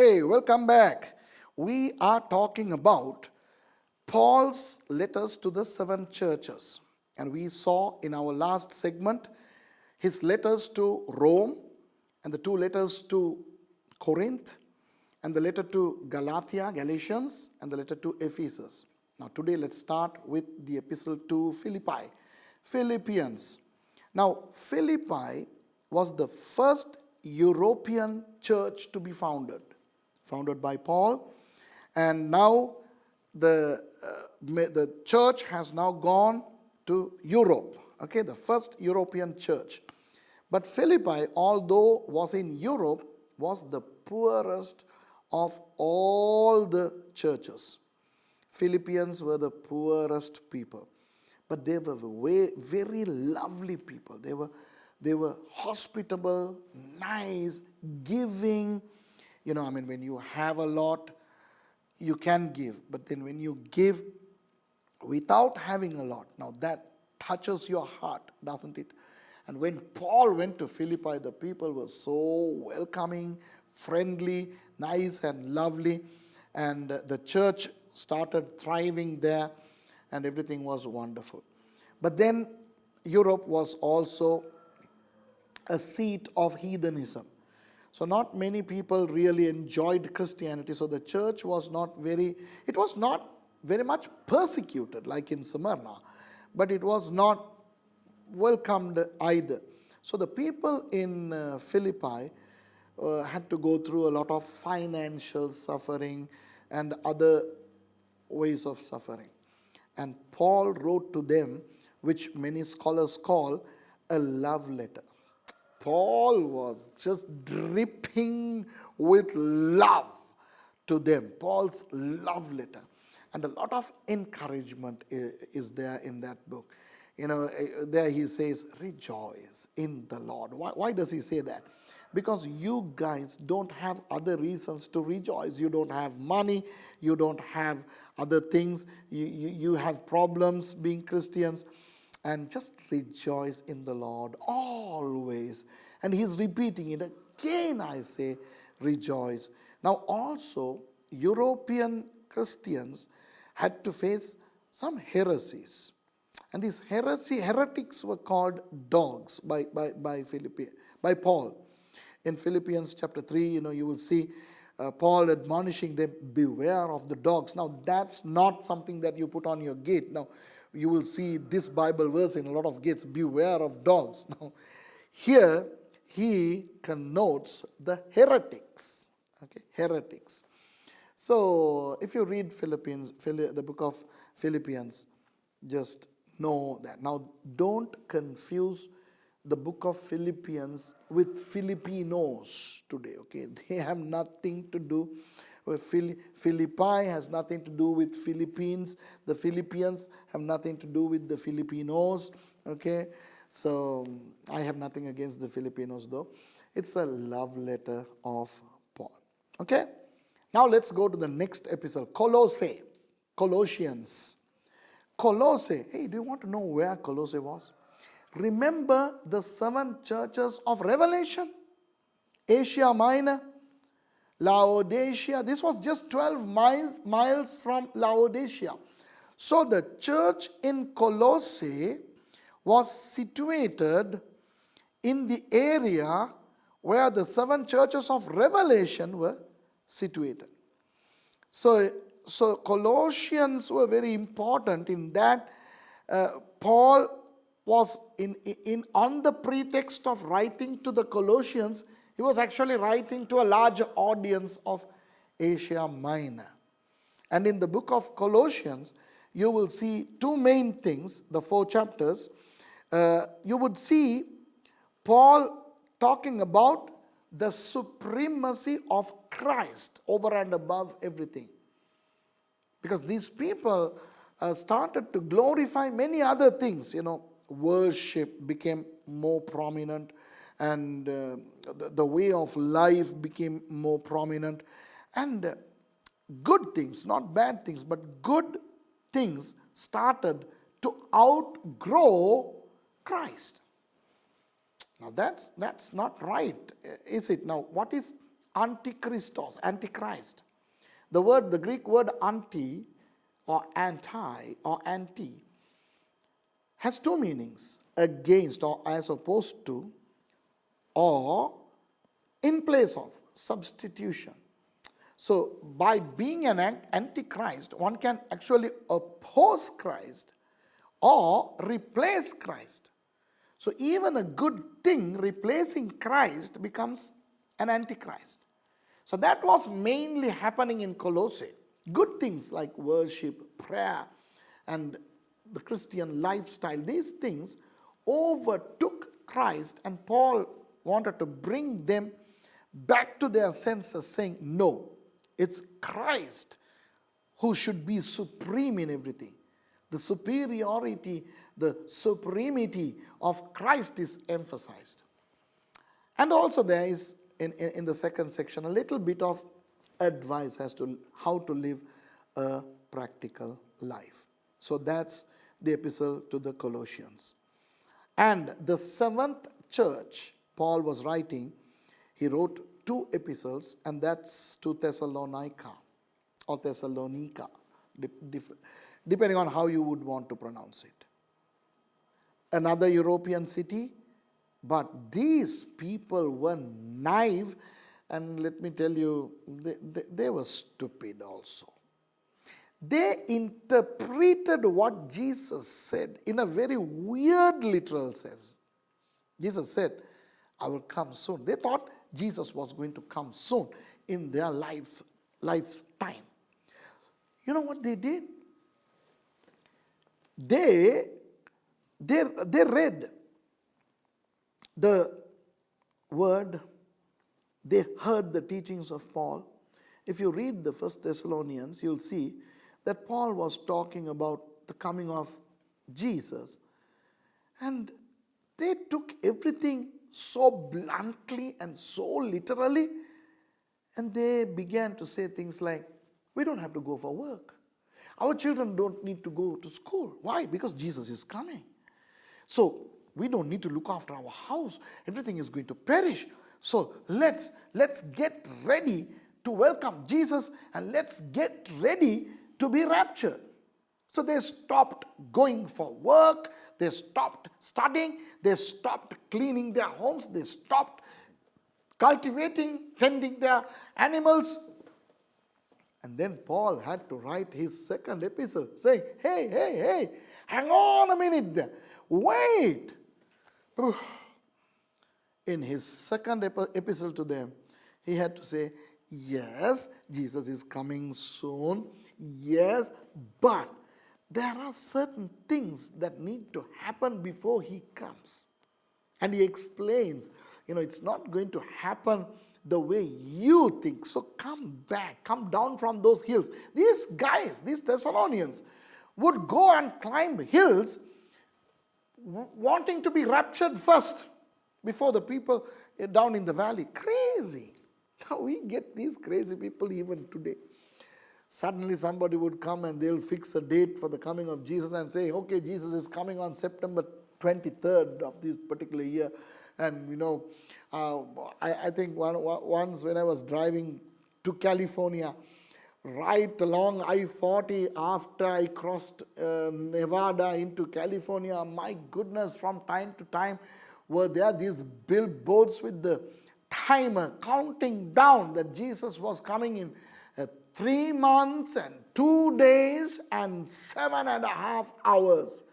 Hey, welcome back. We are talking about Paul's letters to the seven churches. And we saw in our last segment his letters to Rome and the two letters to Corinth and the letter to Galatians, and the letter to Ephesus. Now today let's start with the epistle to Philippi, Philippians. Now Philippi was the first European church to be founded by Paul, and now the church has now gone to Europe, okay, the first European church. But Philippi, although was in Europe, was the poorest of all the churches. Philippians were the poorest people, but they were very lovely people. They were hospitable, nice, giving. When you have a lot, you can give. But then when you give without having a lot, now that touches your heart, doesn't it? And when Paul went to Philippi, the people were so welcoming, friendly, nice and lovely. And the church started thriving there, and everything was wonderful. But then Europe was also a seat of heathenism. So not many people really enjoyed Christianity. So the church was not very much persecuted like in Smyrna, but it was not welcomed either. So the people in Philippi had to go through a lot of financial suffering and other ways of suffering. And Paul wrote to them, which many scholars call a love letter. Paul was just dripping with love to them. Paul's love letter. And a lot of encouragement is there in that book. There he says, rejoice in the Lord. Why does he say that? Because you guys don't have other reasons to rejoice. You don't have money. You don't have other things. You have problems being Christians. And just rejoice in the Lord always. And he's repeating it again, I say, rejoice. Now also, European Christians had to face some heresies. And these heretics were called dogs by Paul. In Philippians chapter 3, you will see Paul admonishing them, beware of the dogs. Now, that's not something that you put on your gate. Now, you will see this Bible verse in a lot of gates, beware of dogs. Now, here he connotes the heretics. Okay, heretics. So, if you read the book of Philippians, just know that. Now, don't confuse the book of Philippians with Filipinos today. Okay, they have nothing to do with Philippi has nothing to do with Philippines. The Philippians have nothing to do with the Filipinos. Okay, so I have nothing against the Filipinos though. It's a love letter of Paul. Okay, now let's go to the next epistle, Colossians. Colossae. Hey, do you want to know where Colossae was? Remember the seven churches of Revelation? Asia Minor, Laodicea. This was just 12 miles from Laodicea. So the church in Colossae was situated in the area where the seven churches of Revelation were situated. So Colossians were very important in that Paul was on the pretext of writing to the Colossians. He was actually writing to a large audience of Asia Minor. And in the book of Colossians, you will see two main things, the 4 chapters. You would see Paul talking about the supremacy of Christ over and above everything. Because these people started to glorify many other things. Worship became more prominent, and the way of life became more prominent, and good things, not bad things, but good things started to outgrow Christ. Now that's not right, is it? Now what is Antichristos, Antichrist. The Greek word anti or anti or anti has two meanings: against or as opposed to, or in place of, substitution. So by being an antichrist, one can actually oppose Christ or replace Christ. So even a good thing replacing Christ becomes an antichrist. So that was mainly happening in Colossae. Good things like worship, prayer, and the Christian lifestyle, these things overtook Christ, and Paul wanted to bring them back to their senses, saying, no, it's Christ who should be supreme in everything. The superiority, the supremacy of Christ is emphasized. And also there is, in the second section, a little bit of advice as to how to live a practical life. So that's the epistle to the Colossians. And the seventh church Paul was writing, he wrote two epistles, and that's to Thessalonica or Thessalonica, depending on how you would want to pronounce it. Another European city, but these people were naive, and let me tell you, they were stupid also. They interpreted what Jesus said in a very weird literal sense. Jesus said, I will come soon. They thought Jesus was going to come soon in their lifetime. You know what they did? They read the word, they heard the teachings of Paul. If you read the First Thessalonians, you'll see that Paul was talking about the coming of Jesus, and they took everything so bluntly and so literally, and they began to say things like, we don't have to go for work. Our children don't need to go to school. Why? Because Jesus is coming. So we don't need to look after our house. Everything is going to perish. So let's get ready to welcome Jesus, and let's get ready to be raptured. So they stopped going for work, they stopped studying, they stopped cleaning their homes, they stopped cultivating, tending their animals. And then Paul had to write his second epistle saying, hey, hang on a minute there, wait. In his second epistle to them, he had to say, yes, Jesus is coming soon, yes, but there are certain things that need to happen before he comes. And he explains, it's not going to happen the way you think. So come back, come down from those hills. These guys, these Thessalonians, would go and climb hills wanting to be raptured first before the people down in the valley. Crazy. Now we get these crazy people even today. Suddenly somebody would come and they'll fix a date for the coming of Jesus and say, okay, Jesus is coming on September 23rd of this particular year. And I think once when I was driving to California, right along I-40 after I crossed Nevada into California, my goodness, from time to time were there these billboards with the timer counting down that Jesus was coming in 3 months and 2 days and 7.5 hours.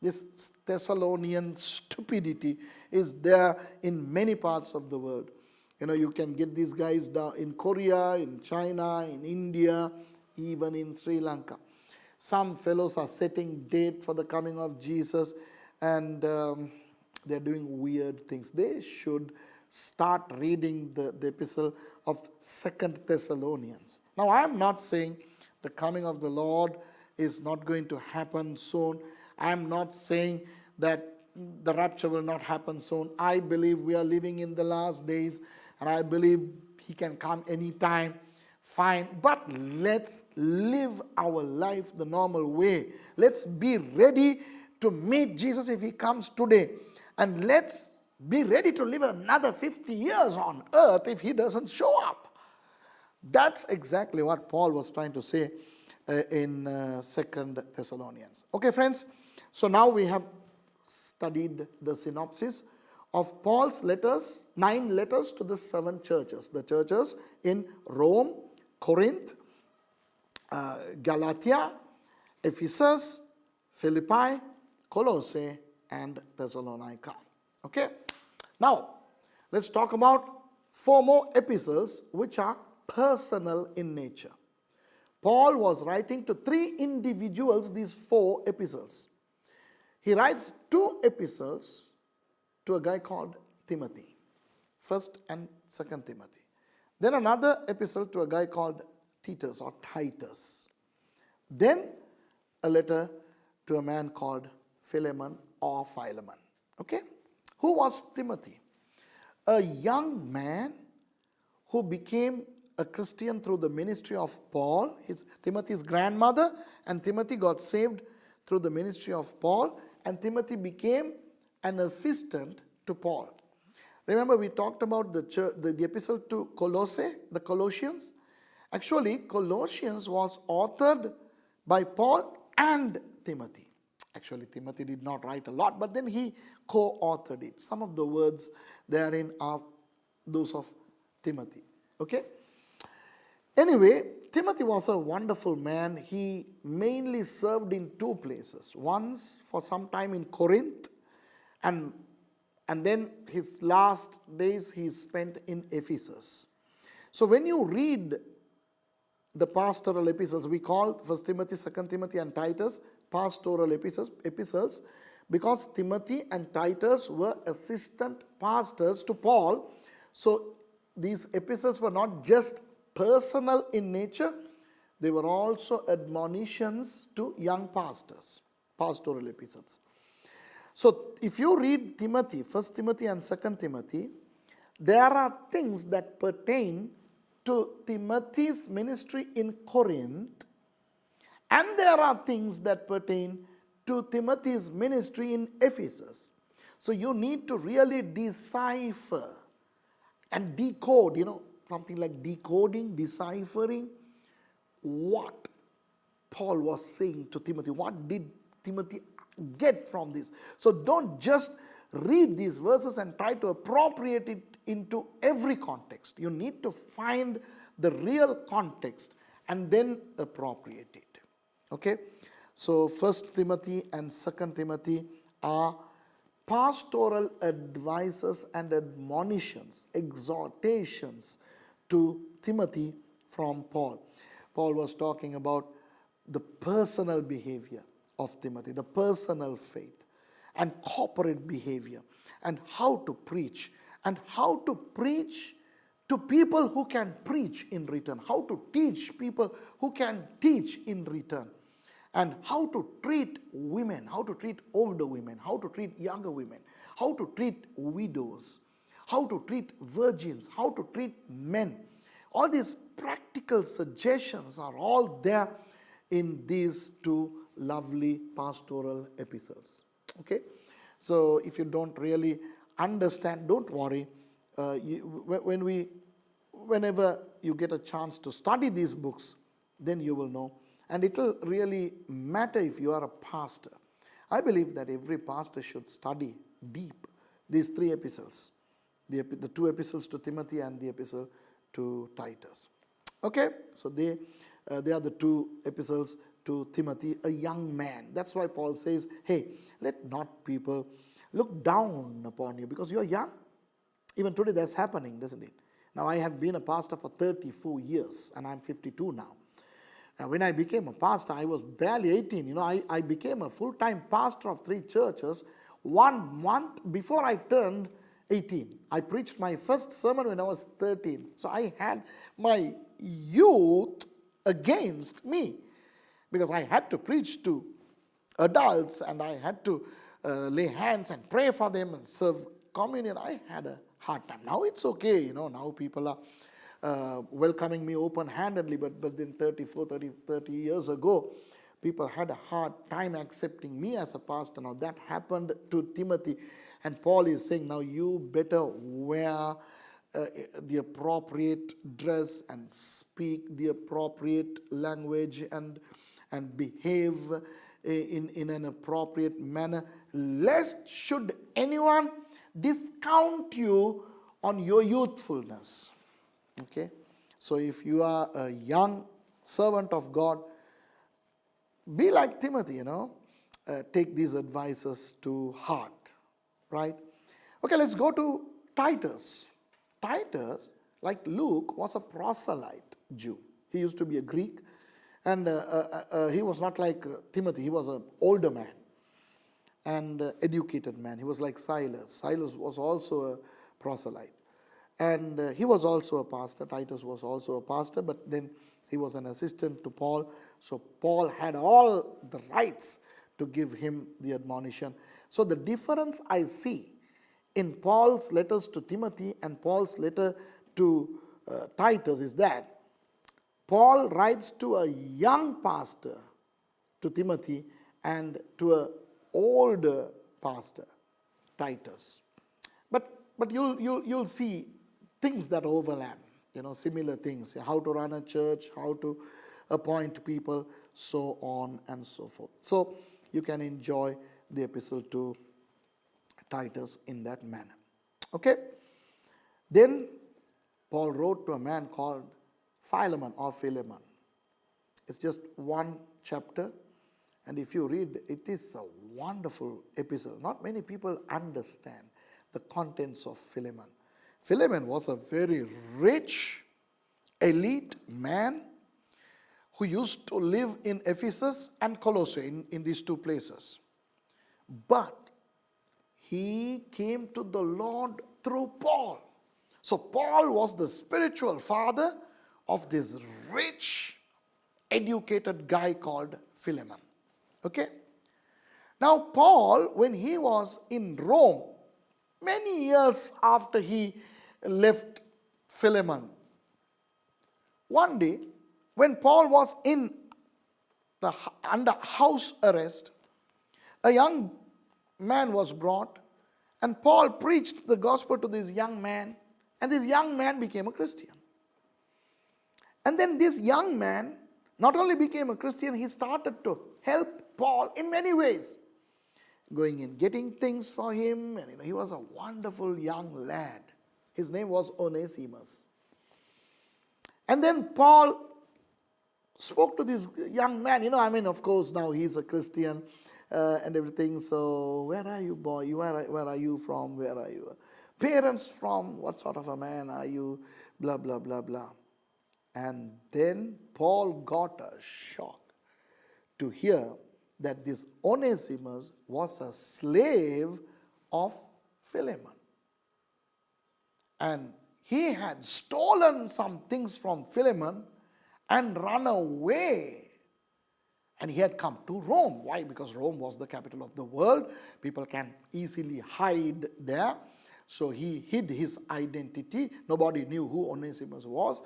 This Thessalonian stupidity is there in many parts of the world. You can get these guys down in Korea, in China, in India, even in Sri Lanka. Some fellows are setting date for the coming of Jesus, and they're doing weird things. They should start reading the epistle of 2 Thessalonians. Now, I am not saying the coming of the Lord is not going to happen soon. I am not saying that the rapture will not happen soon. I believe we are living in the last days, and I believe he can come anytime. Fine, but let's live our life the normal way. Let's be ready to meet Jesus if he comes today. And let's be ready to live another 50 years on earth if he doesn't show up. That's exactly what Paul was trying to say in 2 Thessalonians. Okay, friends, so now we have studied the synopsis of Paul's letters, 9 letters to the 7 churches. The churches in Rome, Corinth, Galatia, Ephesus, Philippi, Colossae, and Thessalonica. Okay, now let's talk about 4 more epistles which are personal in nature. Paul was writing to 3 individuals these 4 epistles. He writes 2 epistles to a guy called Timothy, 1st and 2nd Timothy. Then another epistle to a guy called Titus or Titus. Then a letter to a man called Philemon or Philemon. Okay? Who was Timothy? A young man who became a Christian through the ministry of Paul, Timothy's grandmother, and Timothy got saved through the ministry of Paul, and Timothy became an assistant to Paul. Remember, we talked about the epistle to Colossae, the Colossians. Actually, Colossians was authored by Paul and Timothy. Actually, Timothy did not write a lot, but then he co-authored it. Some of the words therein are those of Timothy. Okay? Anyway, Timothy was a wonderful man. He mainly served in 2 places. Once for some time in Corinth, and then his last days he spent in Ephesus. So when you read the pastoral epistles, we call 1 Timothy, 2 Timothy, and Titus pastoral epistles because Timothy and Titus were assistant pastors to Paul. So these epistles were not just personal in nature, they were also admonitions to young pastors, pastoral epistles. So if you read Timothy, 1 Timothy and 2 Timothy, there are things that pertain to Timothy's ministry in Corinth, and there are things that pertain to Timothy's ministry in Ephesus. So you need to really decipher and decode, something like decoding, deciphering what Paul was saying to Timothy. What did Timothy get from this? So don't just read these verses and try to appropriate it into every context. You need to find the real context and then appropriate it. Okay? So 1 Timothy and 2 Timothy are pastoral advices and admonitions, exhortations to Timothy from Paul. Paul was talking about the personal behavior of Timothy, the personal faith and corporate behavior, and how to preach, and how to preach to people who can preach in return, how to teach people who can teach in return, and how to treat women, how to treat older women, how to treat younger women, how to treat widows, how to treat virgins, how to treat men. All these practical suggestions are all there in these 2 lovely pastoral epistles. Okay? So if you don't really understand, don't worry. Whenever you get a chance to study these books, then you will know. And it will really matter if you are a pastor. I believe that every pastor should study deep these 3 epistles. The 2 epistles to Timothy and the epistle to Titus. Okay, so they are the 2 epistles to Timothy, a young man. That's why Paul says, hey, let not people look down upon you because you're young. Even today that's happening, doesn't it? Now I have been a pastor for 34 years and I'm 52 now. When I became a pastor, I was barely 18. I became a full-time pastor of 3 churches 1 month before I turned 18. I preached my first sermon when I was 13. So I had my youth against me because I had to preach to adults and I had to lay hands and pray for them and serve communion. I had a hard time. Now it's okay, now people are welcoming me open-handedly, but then 30 years ago, People had a hard time accepting me as a pastor. Now that happened to Timothy. And Paul is saying, now you better wear the appropriate dress and speak the appropriate language and behave in an appropriate manner, lest should anyone discount you on your youthfulness. Okay, so if you are a young servant of God, be like Timothy, take these advices to heart, right? Okay, let's go to Titus. Titus, like Luke, was a proselyte Jew. He used to be a Greek, and he was not like Timothy. He was an older man and educated man. He was like Silas. Silas was also a proselyte, and he was also a pastor. Titus was also a pastor, but then he was an assistant to Paul. So Paul had all the rights to give him the admonition. So the difference I see in Paul's letters to Timothy and Paul's letter to Titus is that Paul writes to a young pastor, to Timothy, and to an older pastor, Titus. But you'll see things that overlap, similar things, how to run a church, how to appoint people, so on and so forth. So you can enjoy the epistle to Titus in that manner. Okay? Then Paul wrote to a man called Philemon or Philemon. It's just one chapter, and if you read, it is a wonderful epistle. Not many people understand the contents of Philemon. Philemon was a very rich, elite man who used to live in Ephesus and Colossae, in these two places. But he came to the Lord through Paul. So Paul was the spiritual father of this rich, educated guy called Philemon. Okay? Now Paul, when he was in Rome, many years after he left Philemon, one day, when Paul was under house arrest, a young man was brought, and Paul preached the gospel to this young man, and this young man became a Christian. And then this young man not only became a Christian, he started to help Paul in many ways, going in, getting things for him, and he was a wonderful young lad. His name was Onesimus. And then Paul spoke to this young man, of course, now he's a Christian and everything. So, where are you, boy? Where are you from? Where are your parents from? What sort of a man are you? Blah, blah, blah, blah. And then Paul got a shock to hear that this Onesimus was a slave of Philemon. And he had stolen some things from Philemon and run away. And he had come to Rome. Why? Because Rome was the capital of the world. People can easily hide there. So he hid his identity. Nobody knew who Onesimus was.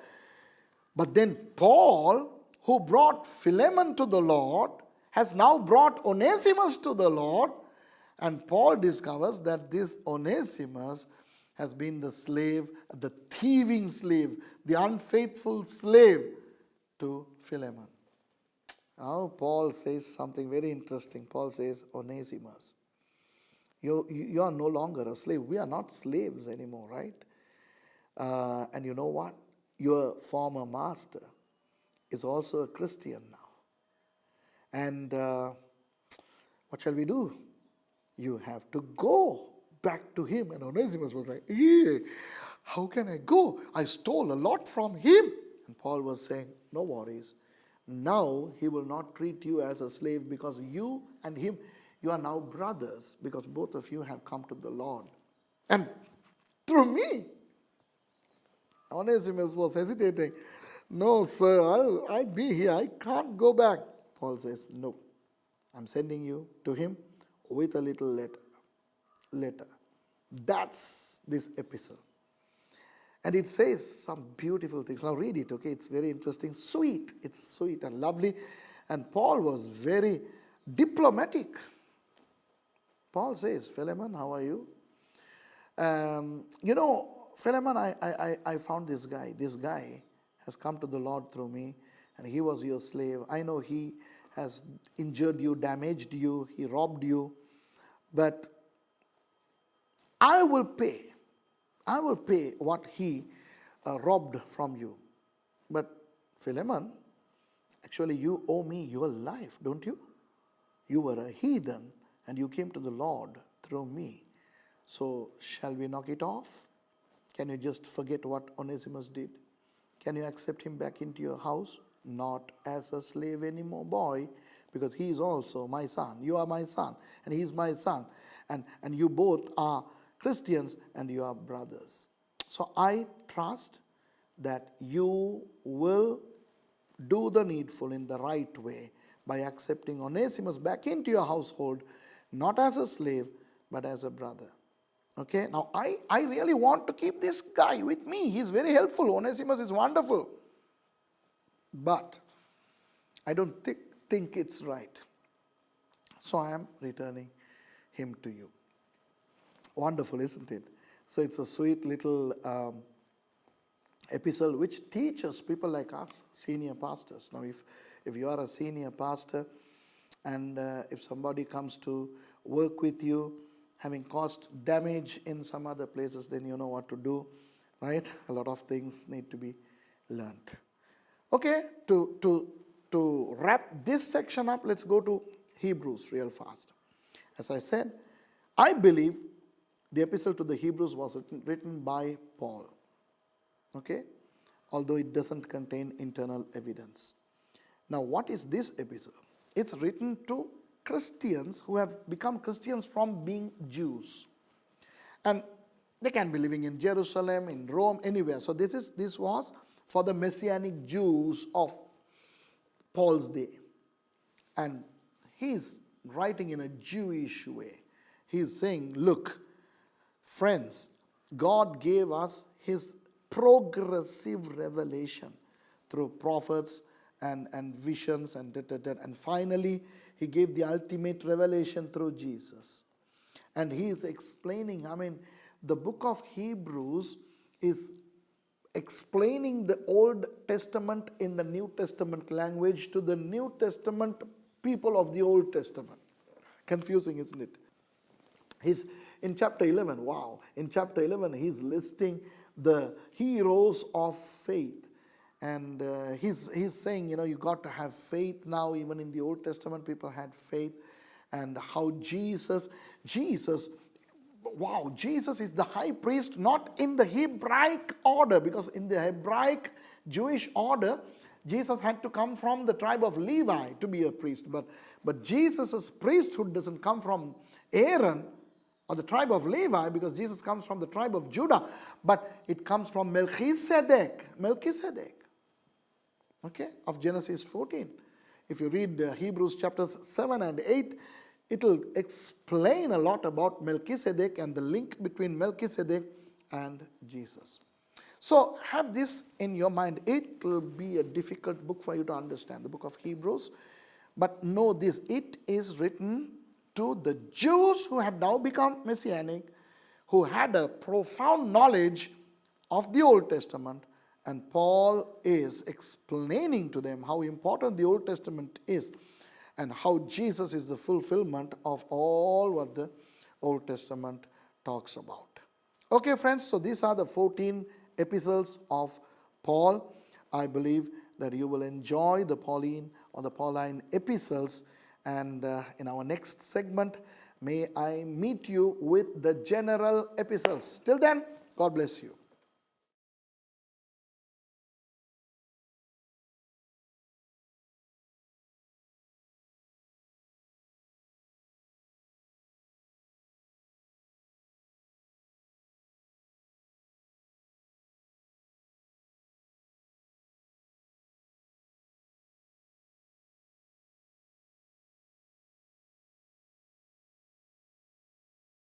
But then Paul, who brought Philemon to the Lord, has now brought Onesimus to the Lord. And Paul discovers that this Onesimus has been the slave, the thieving slave, the unfaithful slave to Philemon. Now Paul says something very interesting. Paul says, Onesimus, you are no longer a slave. We are not slaves anymore, right? And you know what? Your former master is also a Christian now. And what shall we do? You have to go back to him. And Onesimus was like, how can I go? I stole a lot from him. And Paul was saying, no worries. Now he will not treat you as a slave, because you and him, you are now brothers, because both of you have come to the Lord. And through me. Onesimus was hesitating. No, sir, I'll be here. I can't go back. Paul says, no, I'm sending you to him with a little letter. That's this epistle. And it says some beautiful things. Now read it, okay? It's very interesting. Sweet. It's sweet and lovely. And Paul was very diplomatic. Paul says, Philemon, how are you? Philemon, I found this guy. This guy has come to the Lord through me, and he was your slave. I know he has injured you, damaged you, he robbed you, but I will pay. I will pay what he robbed from you. But Philemon, actually you owe me your life, don't you? You were a heathen and you came to the Lord through me. So shall we knock it off? Can you just forget what Onesimus did? Can you accept him back into your house? Not as a slave anymore, boy, because he is also my son. You are my son and he is my son. And you both are Christians and you are brothers. So I trust that you will do the needful in the right way by accepting Onesimus back into your household, not as a slave, but as a brother. Okay, now I really want to keep this guy with me. He's very helpful. Onesimus is wonderful. But I don't think it's right. So I am returning him to you. Wonderful, isn't it? So it's a sweet little epistle which teaches people like us, senior pastors. Now if you are a senior pastor and if somebody comes to work with you, having caused damage in some other places, then you know what to do, right? A lot of things need to be learned. Okay, to wrap this section up, let's go to Hebrews real fast. As I said, I believe the epistle to the Hebrews was written by Paul. Okay, although it doesn't contain internal evidence. Now, what is this epistle? It's written to Christians who have become Christians from being Jews. And they can be living in Jerusalem, in Rome, anywhere. So this was for the Messianic Jews of Paul's day. And he's writing in a Jewish way. He's saying, look, friends, God gave us his progressive revelation through prophets and visions and and finally he gave the ultimate revelation through Jesus. And he is explaining, the book of Hebrews is explaining the Old Testament in the New Testament language to the New Testament people of the Old Testament. Confusing, isn't it? He's in chapter 11, in chapter 11 he's listing the heroes of faith. And he's saying, you got to have faith now. Even in the Old Testament, people had faith. And how Jesus is the high priest, not in the Hebraic order, because in the Hebraic Jewish order, Jesus had to come from the tribe of Levi to be a priest. But Jesus' priesthood doesn't come from Aaron or the tribe of Levi, because Jesus comes from the tribe of Judah. But it comes from Melchizedek. Okay, of Genesis 14. If you read Hebrews chapters 7 and 8, it will explain a lot about Melchizedek and the link between Melchizedek and Jesus. So have this in your mind. It will be a difficult book for you to understand, the book of Hebrews. But know this, it is written to the Jews who had now become Messianic, who had a profound knowledge of the Old Testament. And Paul is explaining to them how important the Old Testament is and how Jesus is the fulfillment of all what the Old Testament talks about. Okay, friends, so these are the 14 epistles of Paul. I believe that you will enjoy the Pauline epistles. And in our next segment, may I meet you with the general epistles. Till then, God bless you.